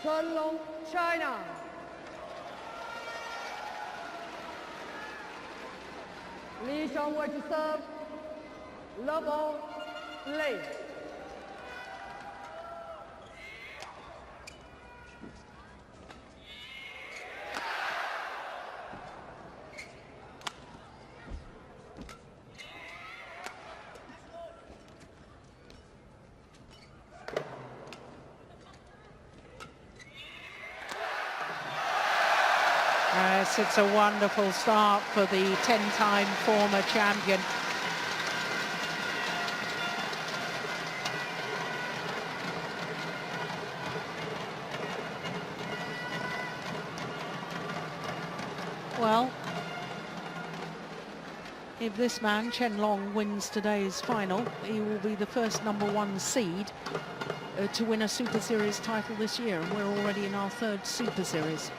Chong, China. Li Chong will to serve. Love all, late. Yes, it's a wonderful start for the 10-time former champion. Well, if this man, Chen Long, wins today's final, he will be the first #1 seed to win a Super Series title this year, and we're already in our 3rd Super Series.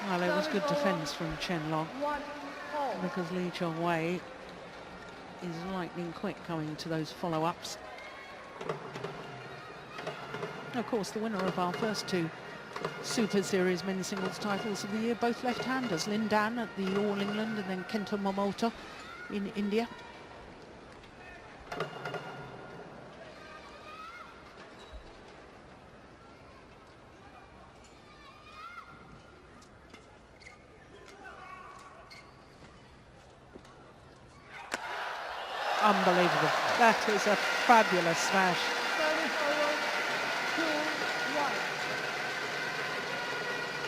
Well, it was good defence from Chen Long, because Lee Chong Wei is lightning quick coming to those follow-ups. Of course, the winner of our first 2 Super Series men's singles titles of the year, both left-handers, Lin Dan at the All England and then Kento Momota in India. Unbelievable. That is a fabulous smash.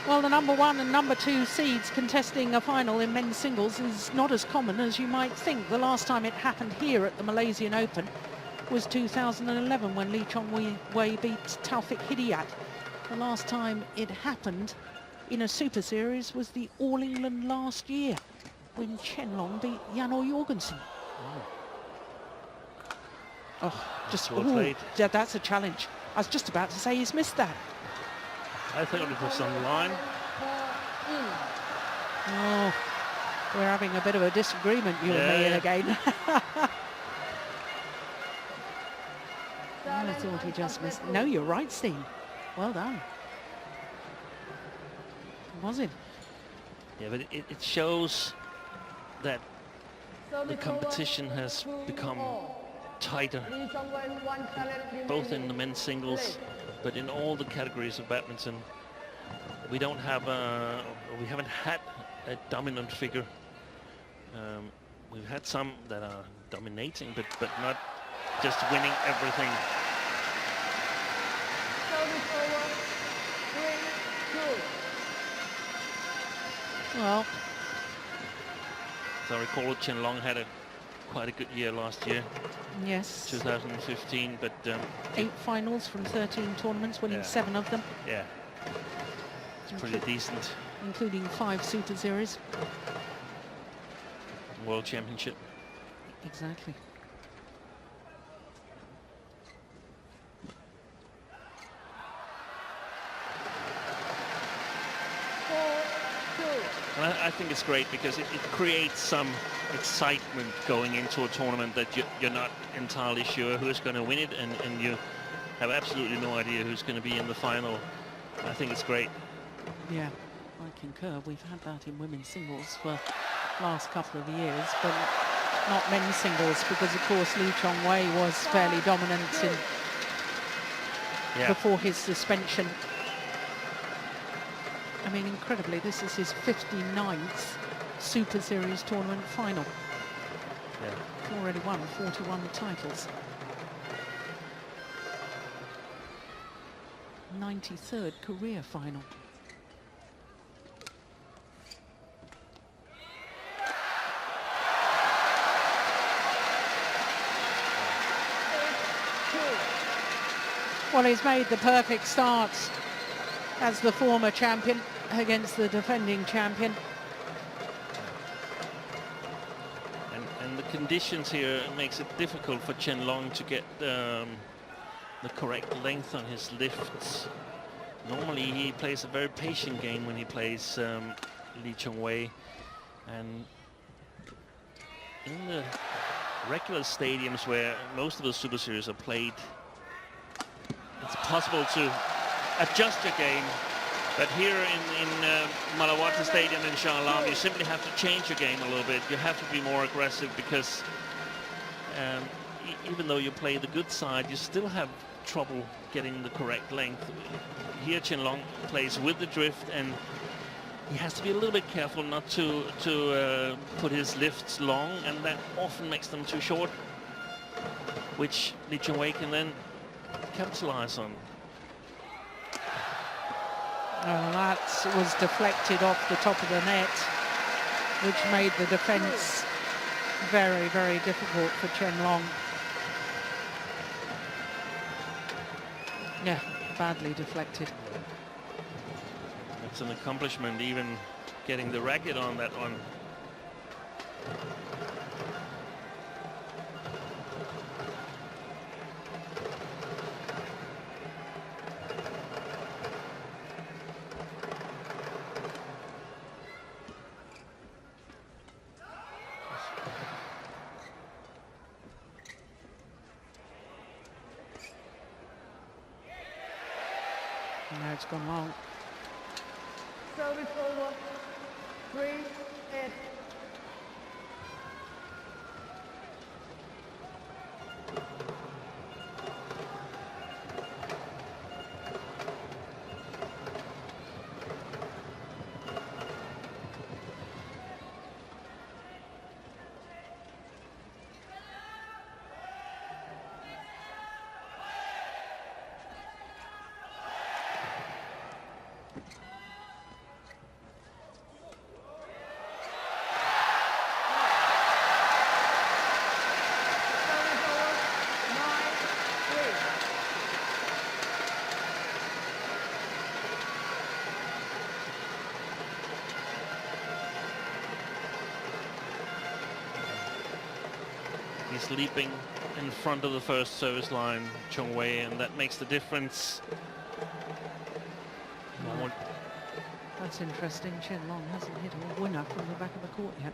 Well, the #1 and #2 seeds contesting a final in men's singles is not as common as you might think. The last time it happened here at the Malaysian Open was 2011 when Lee Chong Wei beat Taufik Hidayat. The last time it happened in a Super Series was the All England last year when Chen Long beat Jan-O Jorgensen. Oh, just well played. Yeah, that's a challenge. I was just about to say he's missed that. I think it was on the line. Oh, we're having a bit of a disagreement, you and me, again. I thought he just missed. No, you're right, Steve. Well done. Was it? Yeah, but it shows that the competition has become tighter, both in the men's singles, but in all the categories of badminton. We don't have we haven't had a dominant figure. We've had some that are dominating, but not just winning everything. Well, as I recall, Chen Long had quite a good year last year. Yes. 2015, but 8 finals from 13 tournaments, winning 7 of them. Yeah, it's pretty decent. Including 5 Super Series. World Championship. Exactly. And I think it's great because it creates some excitement going into a tournament that you're not entirely sure who's going to win it, and you have absolutely no idea who's going to be in the final. I think it's great. Yeah, I concur. We've had that in women's singles for the last couple of years, but not men's singles, because of course Lee Chong Wei was fairly dominant before his suspension. I mean, incredibly, this is his 59th Super Series tournament final. Yeah. He's already won 41 titles. 93rd career final. Well, he's made the perfect start as the former champion against the defending champion. And the conditions here makes it difficult for Chen Long to get the correct length on his lifts. Normally he plays a very patient game when he plays Lee Chong-wei, and in the regular stadiums where most of the Super Series are played, it's possible to adjust your game. But here in Malawatu Stadium in Shah Alam, you simply have to change your game a little bit. You have to be more aggressive because even though you play the good side, you still have trouble getting the correct length. Here Chen Long plays with the drift, and he has to be a little bit careful not to put his lifts long, and that often makes them too short, which Lee Chong-wei can then capitalize on. That was deflected off the top of the net, which made the defence very, very difficult for Chen Long. Yeah, badly deflected. It's an accomplishment, even getting the racket on that one. Now it's gone long. Service over. 3-8. He's leaping in front of the first service line, Chong-wei, and that makes the difference. Wow. That's interesting. Chen Long hasn't hit a winner from the back of the court yet.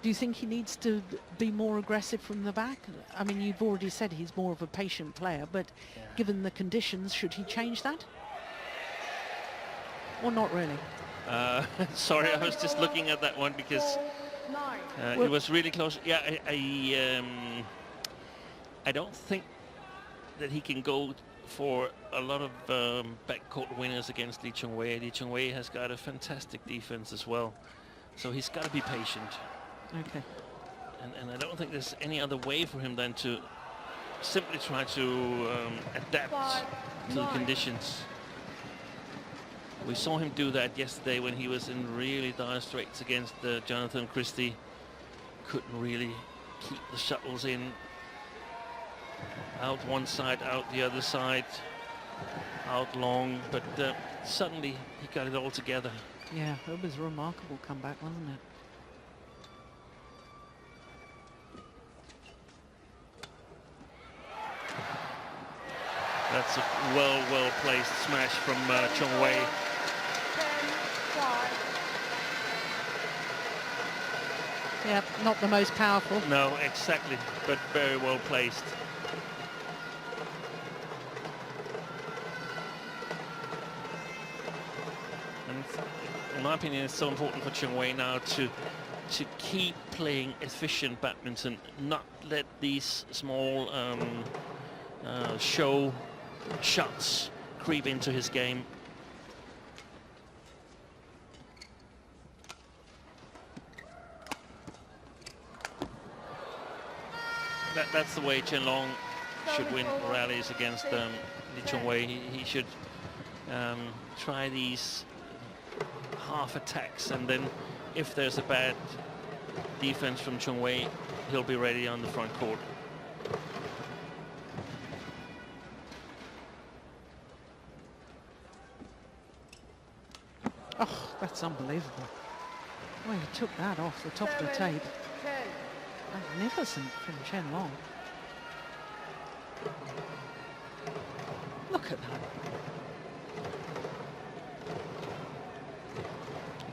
Do you think he needs to be more aggressive from the back? I mean, you've already said he's more of a patient player, but given the conditions, should he change that? Or not really? Sorry, I was just looking at that one because it was really close. Yeah, I don't think that he can go for a lot of backcourt winners against Lee Chong-wei. Lee Chong-wei has got a fantastic defense as well, so he's got to be patient. Okay. And I don't think there's any other way for him than to simply try to adapt to the conditions. We saw him do that yesterday when he was in really dire straits against Jonathan Christie. Couldn't really keep the shuttles in. Out one side, out the other side, out long, but suddenly he got it all together. Yeah, it was a remarkable comeback, wasn't it? That's a well-placed smash from Chong-wei. Yeah, not the most powerful. No, exactly, but very well placed. And in my opinion, it's so important for Chong-wei now to keep playing efficient badminton, not let these small show shots creep into his game. That's the way Chen Long should win rallies against Lee Chong-wei. He should try these half attacks, and then if there's a bad defense from Chong-wei, he'll be ready on the front court. Oh, that's unbelievable. Well, he took that off the top of the tape. Magnificent from Chen Long. Look at that.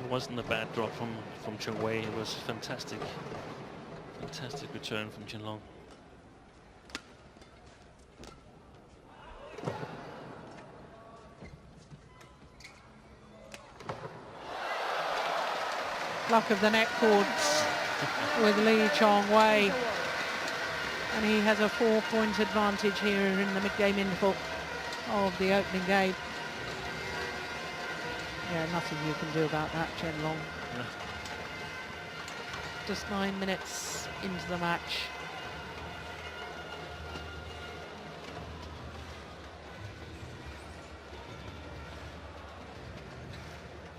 It wasn't a bad drop from Chong Wei. It was fantastic return from Chen Long. Luck of the net cords with Lee Chong Wei. And he has a 4-point advantage here in the mid-game interval of the opening game. Yeah, nothing you can do about that, Chen Long. No. Just 9 minutes into the match.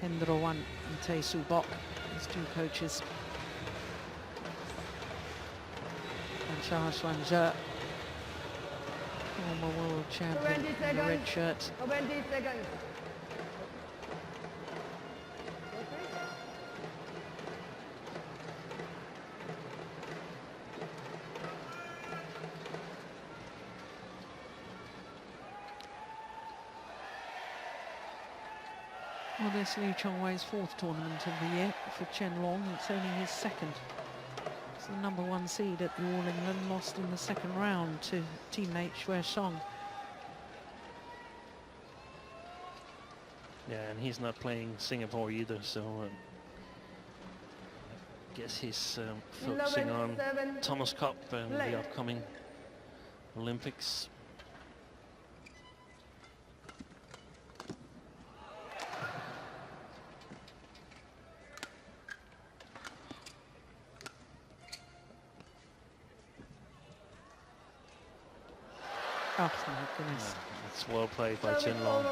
Hendro Wan and Tae Soo Bok, his two coaches. And Cha Xuan-je, former world champion in the red shirt. 20 seconds. Well, this Lee Chong Wei's 4th tournament of the year for Chen Long. It's only his 2nd. It's the #1 seed at the All England, lost in the 2nd round to teammate Xue Song. Yeah, and he's not playing Singapore either, so I guess he's focusing on Thomas Cup and the upcoming Olympics. Oh, my goodness. It's well played by Chen Long.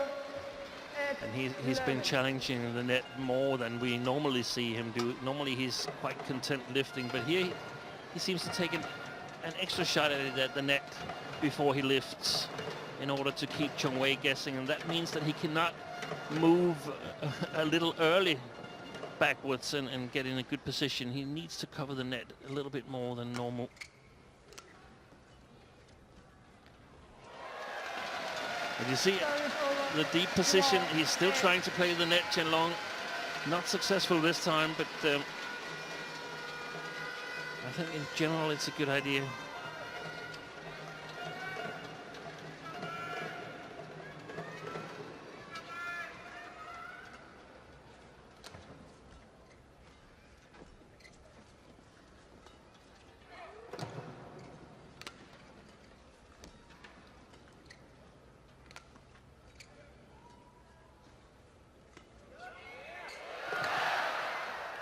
And he's been challenging the net more than we normally see him do. Normally he's quite content lifting, but here he seems to take an extra shot at it at the net before he lifts in order to keep Chong Wei guessing, and that means that he cannot move a little early backwards and get in a good position. He needs to cover the net a little bit more than normal. And you see the deep position, he's still trying to play the net, Chen Long. Not successful this time, but I think in general it's a good idea.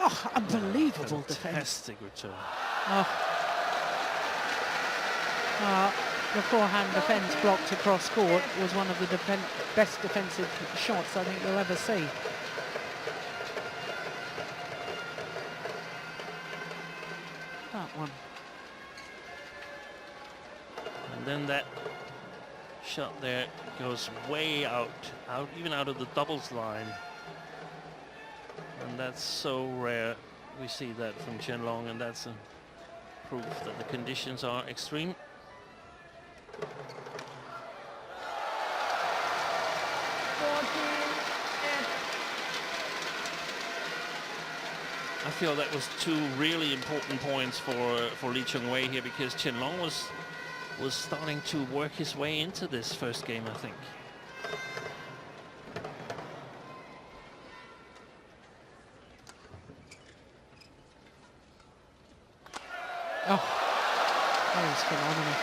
Oh, unbelievable defence. Fantastic return. Oh. The forehand defence blocked across court was one of the best defensive shots I think you'll ever see. That one. And then that shot there goes way out, even out of the doubles line. And that's so rare. We see that from Chen Long, and that's a proof that the conditions are extreme. I feel that was 2 really important points for Lee Chong Wei here, because Chen Long was starting to work his way into this first game, I think. Oh, that was phenomenal.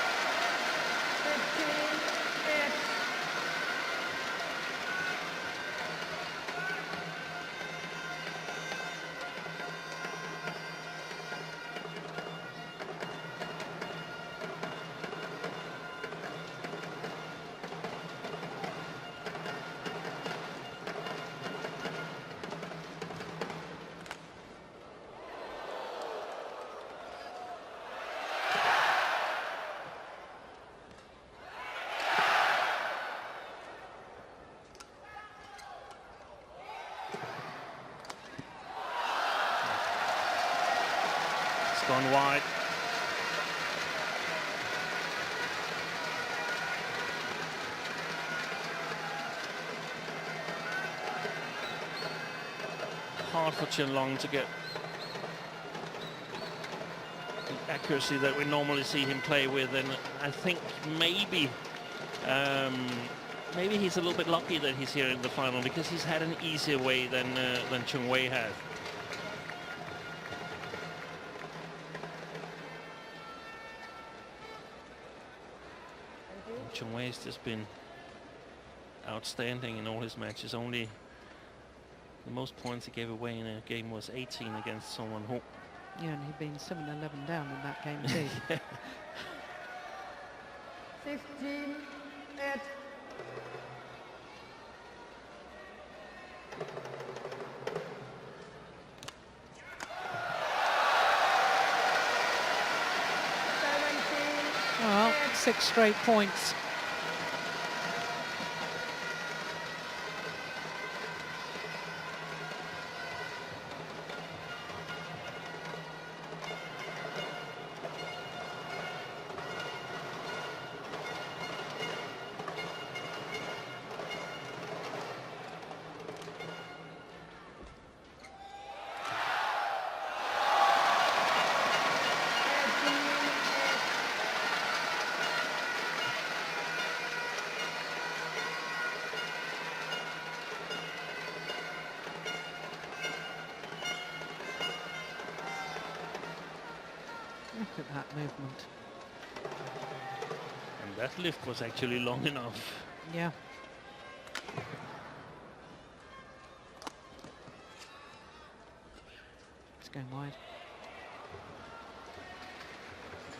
Gone wide. hard for Chen Long to get the accuracy that we normally see him play with, and I think maybe maybe he's a little bit lucky that he's here in the final, because he's had an easier way than Chung Wei had. Chung Wei's just been outstanding in all his matches. Only the most points he gave away in a game was 18 against someone who... Yeah, and he'd been 7-11 down in that game too. 16-8. Well, 6 straight points. Look at that movement. And that lift was actually long enough. Yeah. It's going wide.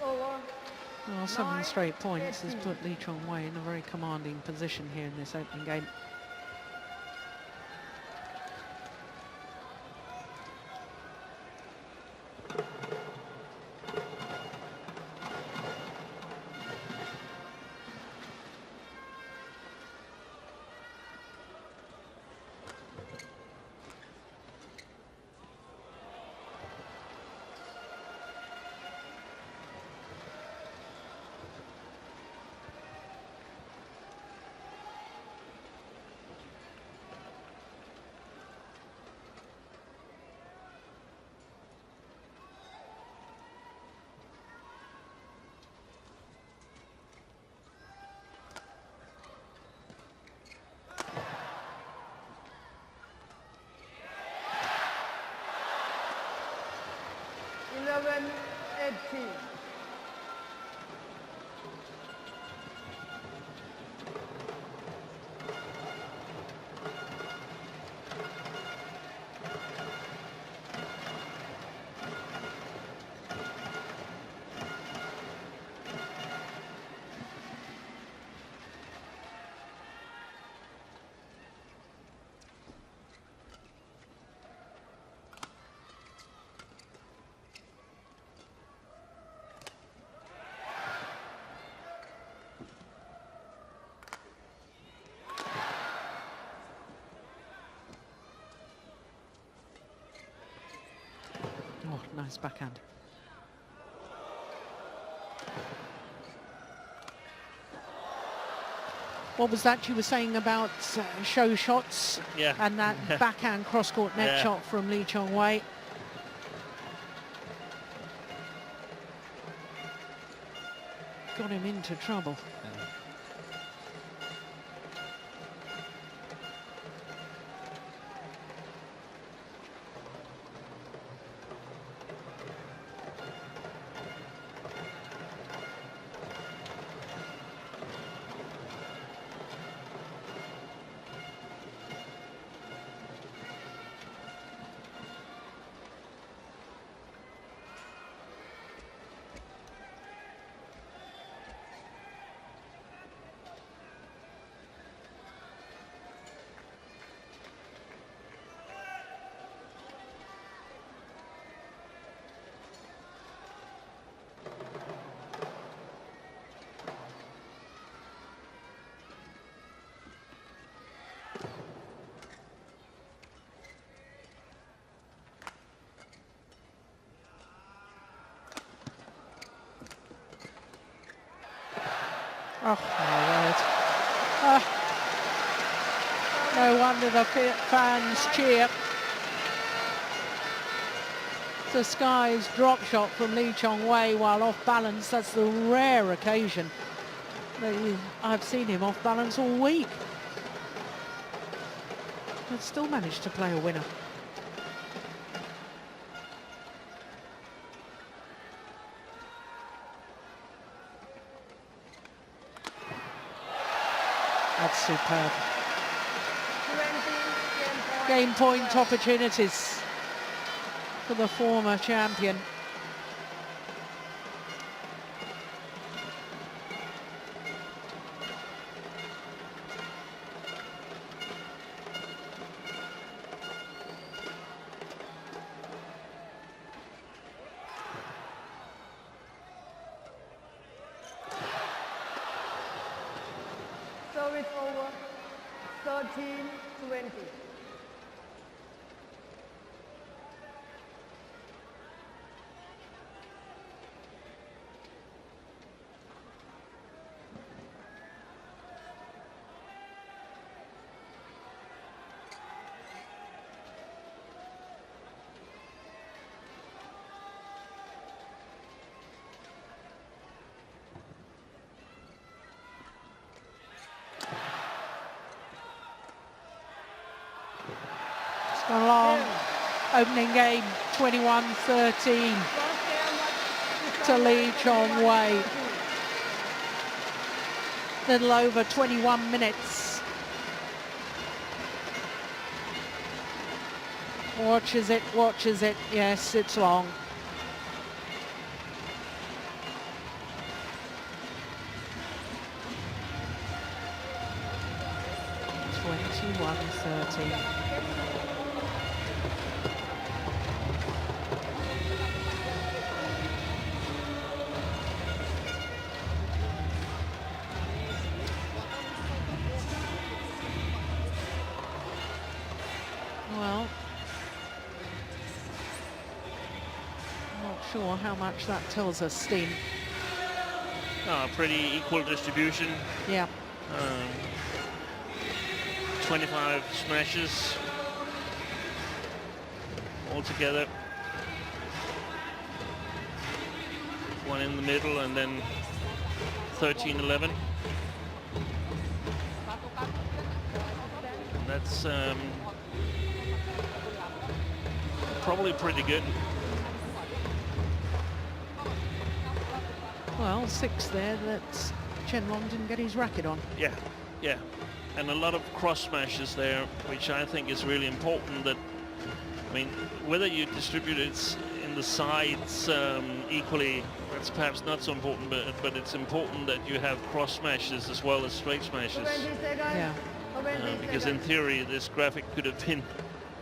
Over. Well, 7 straight points has put Lee Chong Wei in a very commanding position here in this opening game. Eleven, 18. Oh, nice backhand. What was that you were saying about show shots? Yeah. And that backhand cross-court net shot from Lee Chong Wei. Got him into trouble. Oh, my word. No wonder the fans cheer. the skies drop shot from Lee Chong Wei while off balance. That's the rare occasion that I've seen him off balance all week. But still managed to play a winner. That's superb. Game point opportunities for the former champion. Service over, 13-20. Gone long. Opening game 21-13 to Lee Chong Wei. Little over 21 minutes. Watches it, watches it. Yes, it's long. Well, not sure how much that tells us, Steen. Pretty equal distribution. Yeah. 25 smashes altogether. One in the middle and then 13-11. That's probably pretty good. Well, 6 there. That's Chen Long didn't get his racket on. Yeah, yeah. And a lot of cross smashes there, which I think is really important. That, I mean, whether you distribute it in the sides equally, that's perhaps not so important, but it's important that you have cross smashes as well as straight smashes. Yeah. Because in theory, this graphic could have been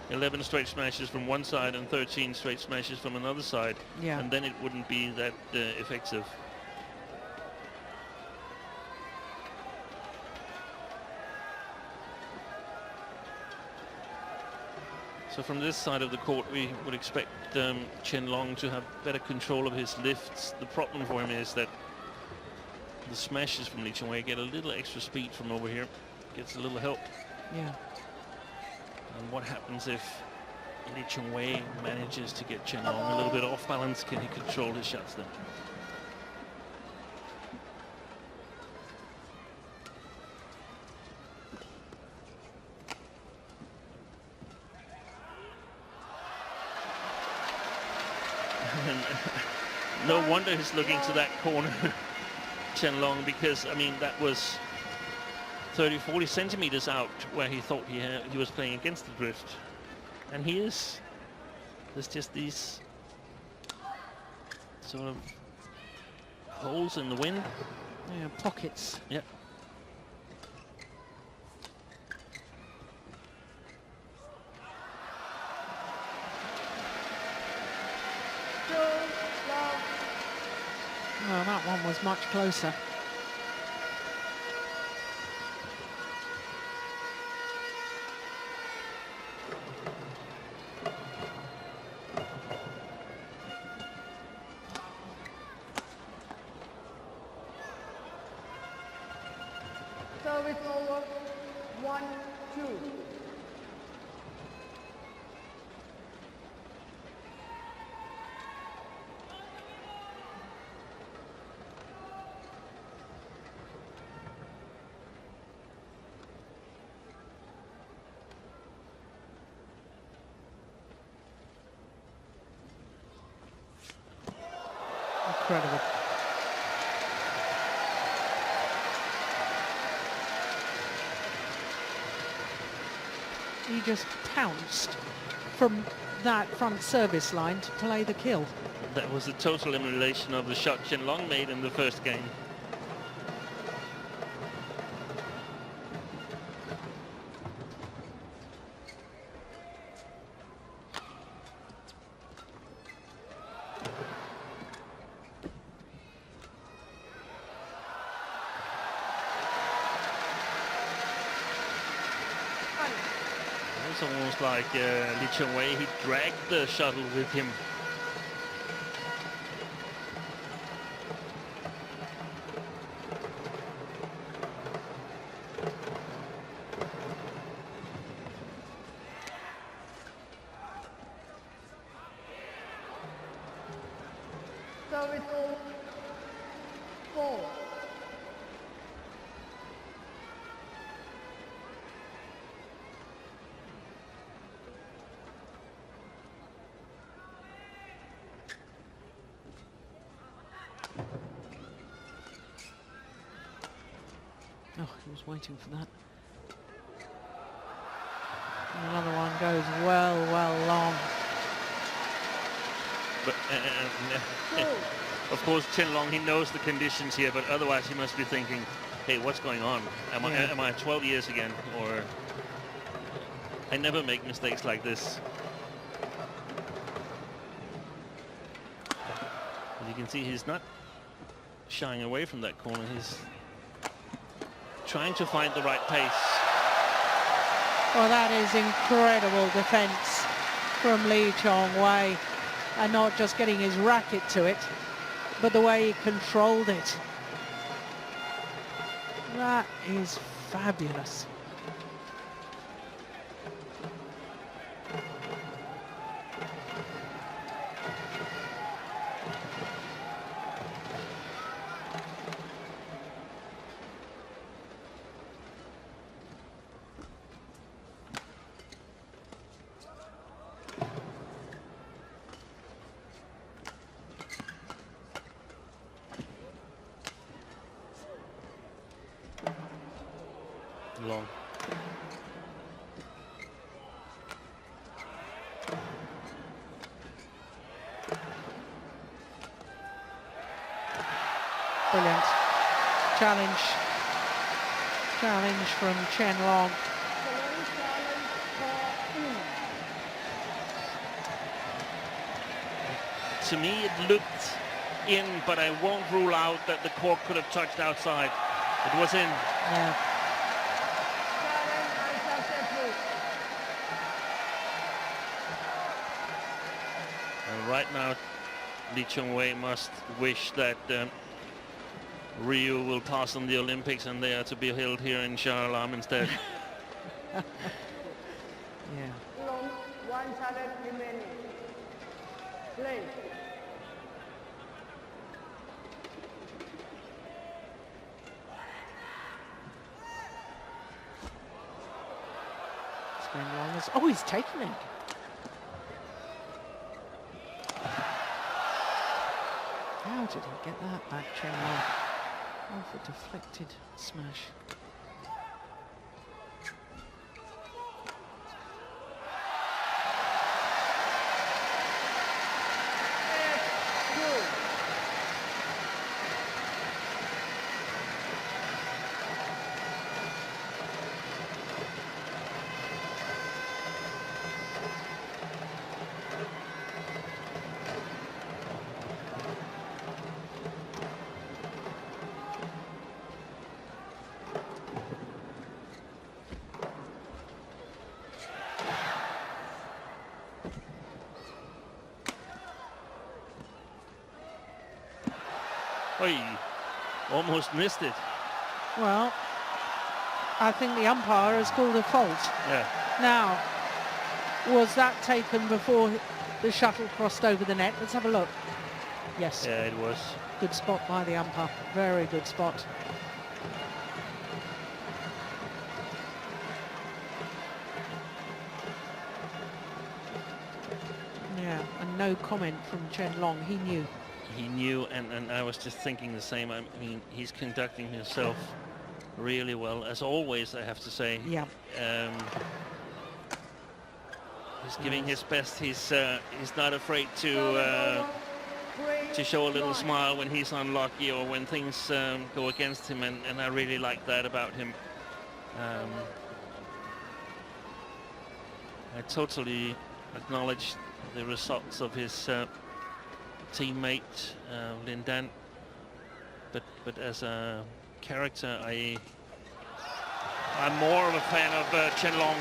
11 straight smashes from one side and 13 straight smashes from another side. Yeah. And then it wouldn't be that effective. So from this side of the court, we would expect Chen Long to have better control of his lifts. The problem for him is that the smashes from Lee Chong Wei get a little extra speed from over here. Gets a little help. Yeah. And what happens if Lee Chong Wei manages to get Chen Long a little bit off balance? Can he control his shots then? No wonder he's looking to that corner, Chen Long, because I mean that was 30-40 centimeters out where he thought he was playing against the drift, and he is. There's just these sort of holes in the wind. Yeah, pockets. Yep. Well, that one was much closer. Service over, 1-2. Incredible. He just pounced from that front service line to play the kill. That was a total emulation of the shot Chen Long made in the first game. It's almost like Lee Chong-wei, he dragged the shuttle with him. Service 4. Oh, he was waiting for that. And another one goes well long. But of course, Chen Long, he knows the conditions here, but otherwise he must be thinking, hey, what's going on? Am I 12 years again? Or I never make mistakes like this. As you can see, he's not shying away from that corner. He's trying to find the right pace. Well, that is incredible defense from Lee Chong-wei, and not just getting his racket to it, but the way he controlled it. That is fabulous. Long. Brilliant. Challenge from Chen Long. To me, it looked in, but I won't rule out that the cork could have touched outside. It was in. Yeah. And right now, Lee Chong-wei must wish that Rio will pass on the Olympics and they are to be held here in Shah Alam instead. Yeah. One challenge remaining. Play. Oh, he's taken it. How did he get that back, Chen Long? Off a deflected smash. Oh, he almost missed it. Well, I think the umpire has called a fault. Yeah. Now, was that taken before the shuttle crossed over the net? Let's have a look. Yes. Yeah, it was. Good spot by the umpire. Very good spot. Yeah, and no comment from Chen Long. He knew. he knew, and I was just thinking the same. I mean, he's conducting himself really well, as always, I have to say. Yeah. He's giving his best. He's not afraid to show a little smile when he's unlucky or when things go against him, and I really like that about him. I totally acknowledge the results of his teammate Lin Dan, but as a character, I'm more of a fan of Chen Long.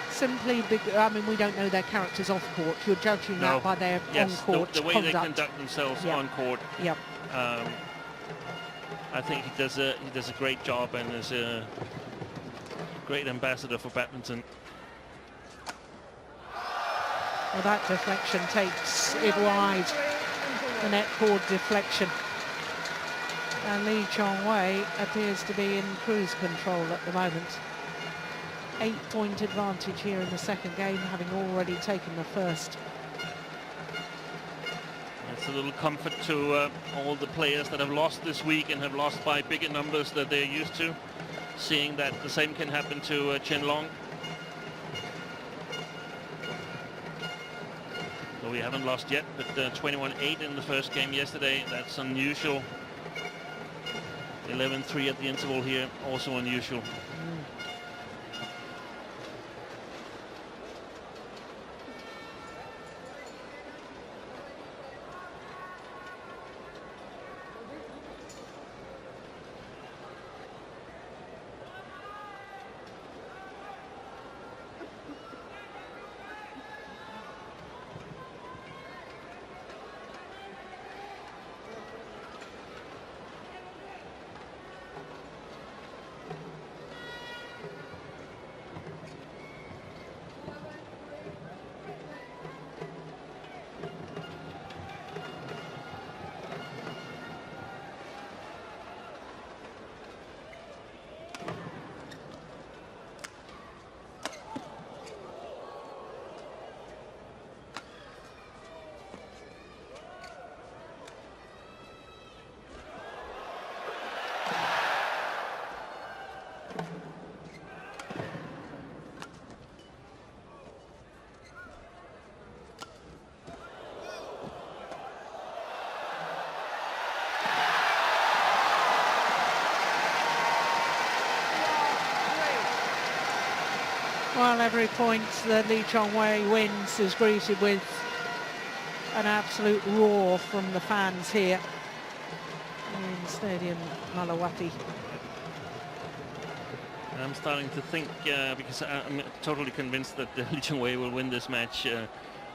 Simply because, I mean, we don't know their characters off court. You're judging that by their on-court the way conduct. they conduct themselves on court. Yep. I think he does a great job and is a great ambassador for badminton. Well, that deflection takes it wide. The net cord deflection. And Lee Chong-wei appears to be in cruise control at the moment. 8-point advantage here in the second game, having already taken the first. It's a little comfort to all the players that have lost this week and have lost by bigger numbers than they're used to, seeing that the same can happen to Chen Long. So we haven't lost yet, but 21-8 in the first game yesterday. That's unusual. 11-3 at the interval here, also unusual. Well, every point that Lee Chong-wei wins is greeted with an absolute roar from the fans here in Stadium Malawati. I'm starting to think, because I'm totally convinced that Lee Chong-wei will win this match.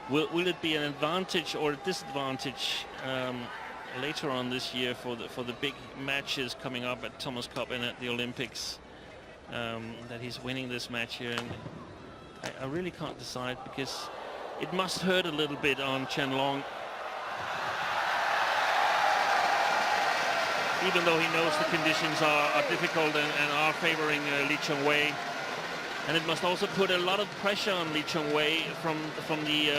Will it be an advantage or a disadvantage later on this year for the big matches coming up at Thomas Cup and at the Olympics, that he's winning this match here? And I really can't decide, because it must hurt a little bit on Chen Long, even though he knows the conditions are difficult and are favoring Lee Chong-wei. And it must also put a lot of pressure on Lee Chong-wei from the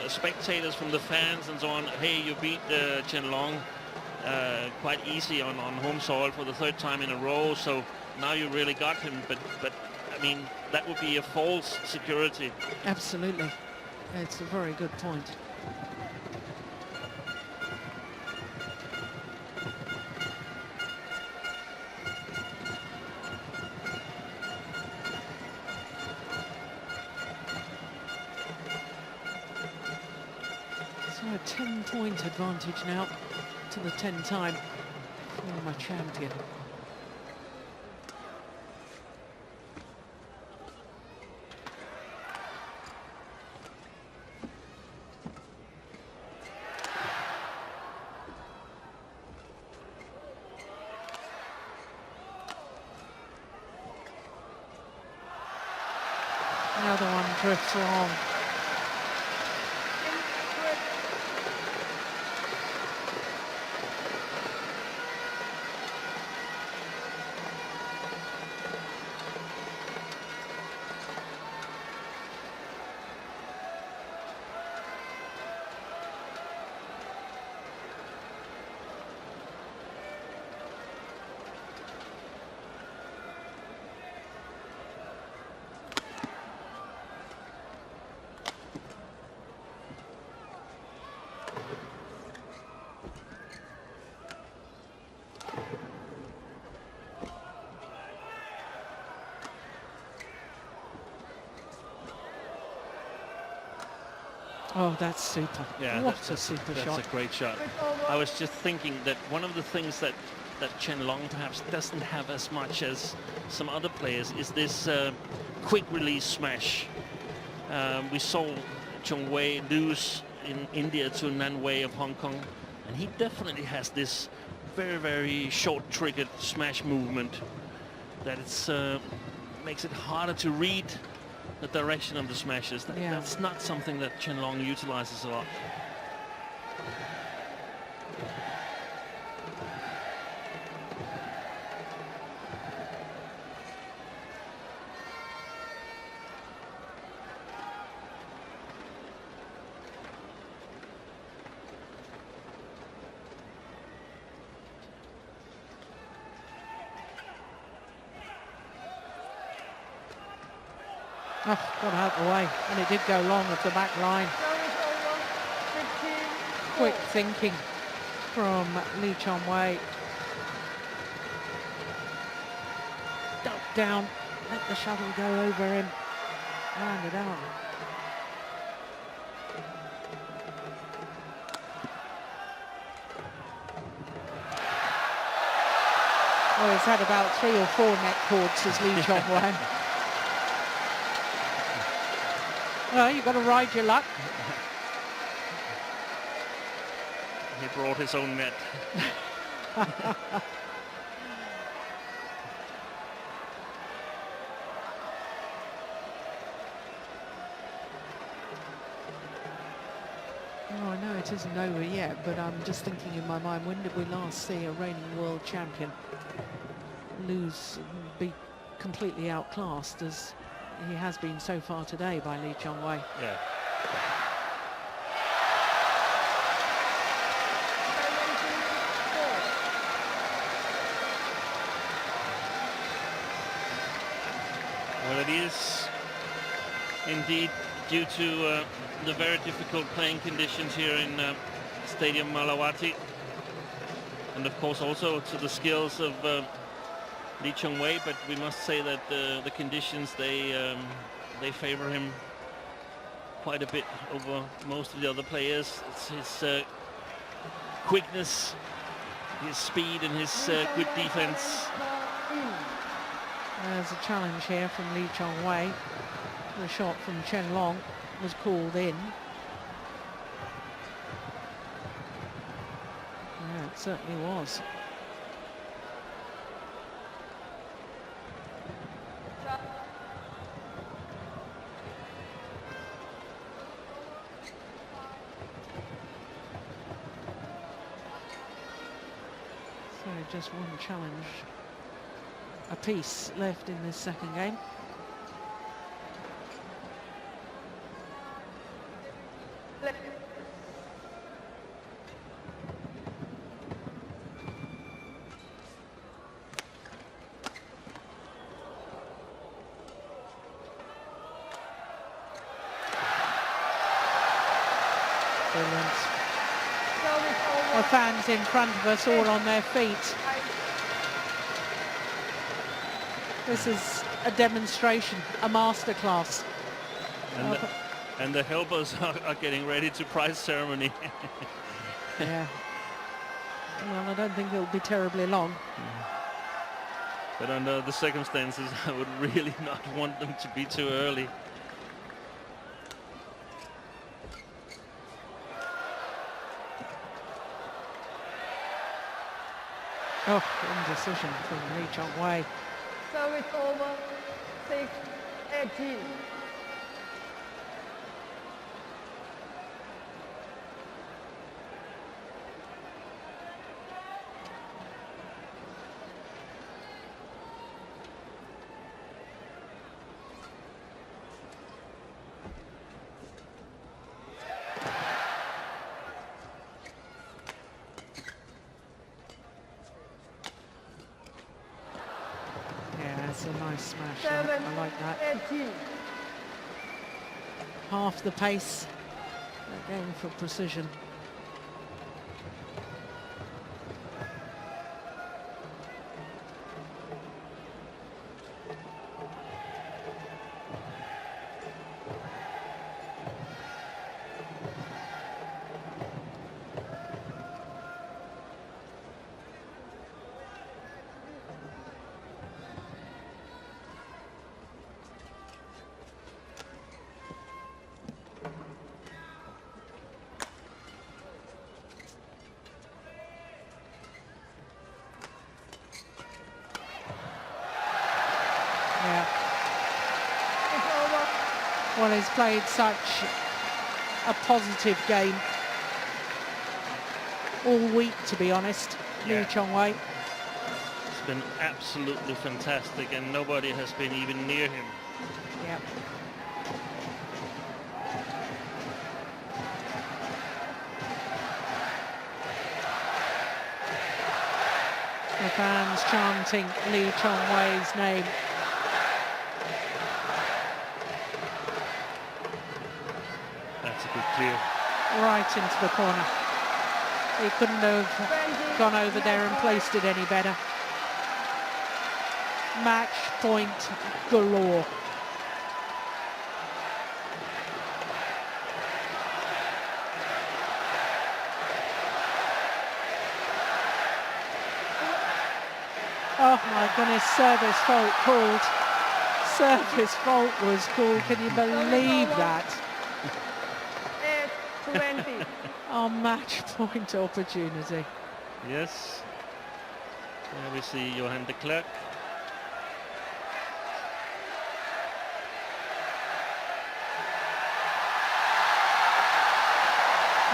spectators, from the fans and so on. Hey, you beat Chen Long quite easy on home soil for the third time in a row, so now you really got him. But I mean, that would be a false security. Absolutely. It's a very good point. So a 10-point advantage now to the 10-time former champion. Another one drifts wrong. Oh, that's super. Yeah, What a super shot. That's a great shot. I was just thinking that one of the things that Chen Long perhaps doesn't have as much as some other players is this quick release smash. We saw Chong Wei lose in India to Nan Wei of Hong Kong, and he definitely has this very, very short triggered smash movement that it's makes it harder to read the direction of the smashes. That's not something that Chen Long utilizes a lot. Oh, got out of the way, and it did go long of the back line. Quick thinking from Lee Chong Wei. Duck down, let the shuttle go over him, landed out. Oh, he's had about 3 or 4 net cords as Lee Chong Wei. Well, you've got to ride your luck. He brought his own net. Oh, I know it isn't over yet, but I'm just thinking in my mind, when did we last see a reigning world champion be completely outclassed as he has been so far today by Lee Chong Wei? Yeah. Well, it is indeed due to the very difficult playing conditions here in Stadium Malawati, and of course also to the skills of Lee Chong Wei, but we must say that the conditions they favor him quite a bit over most of the other players. It's his quickness, his speed, and his good defense. There's a challenge here from Lee Chong Wei. The shot from Chen Long was called in. Yeah, it certainly was. So just one challenge apiece left in this second game. Brilliant. The fans in front of us all on their feet. This is a demonstration, a masterclass. And the helpers are getting ready to prize ceremony. Yeah. Well, I don't think it'll be terribly long. But under the circumstances, I would really not want them to be too early. Oh, indecision from Lee Chong Wei. Service over, 6-18. That's a nice smash. I like that. 18. Half the pace. They're going for precision. Well, he's played such a positive game all week, to be honest, Lee Chong-wei. It's been absolutely fantastic, and nobody has been even near him. Yep. The fans chanting Lee Chong-wei's name. That's a good clear. Right into the corner. He couldn't have gone over there and placed it any better. Match point galore. Oh my goodness, service fault called. Service fault was called. Can you believe that? 8-20. Our match point opportunity. Yes. There we see Johan de Klerk.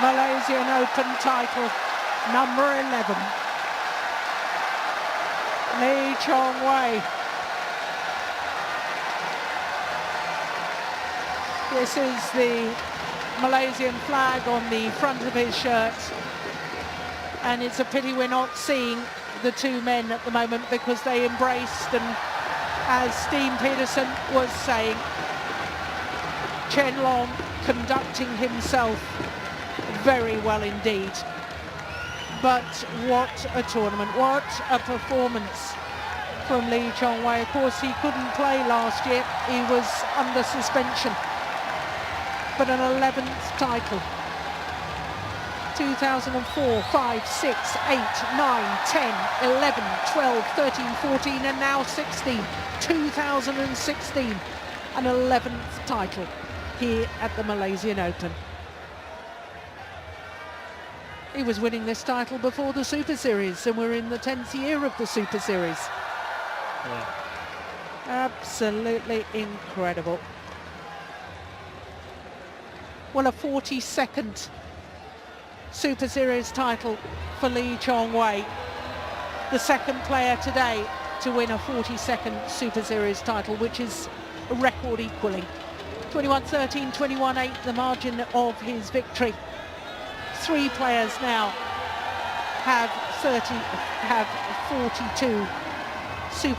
Malaysian Open title, number 11. Lee Chong-wei. This is the Malaysian flag on the front of his shirt, and it's a pity we're not seeing the two men at the moment because they embraced, and as Steen Peterson was saying, Chen Long conducting himself very well indeed. But what a tournament, what a performance from Lee Chong-wei. Of course, he couldn't play last year, he was under suspension. But an 11th title. 2004, 5, 6, 8, 9, 10, 11, 12, 13, 14, and now 16. 2016, an 11th title here at the Malaysian Open. He was winning this title before the Super Series, and we're in the 10th year of the Super Series. Yeah. Absolutely incredible. Well, a 42nd Super Series title for Lee Chong-wei. The second player today to win a 42nd Super Series title, which is a record equaling. 21-13, 21-8, the margin of his victory. Three players now have 42 Super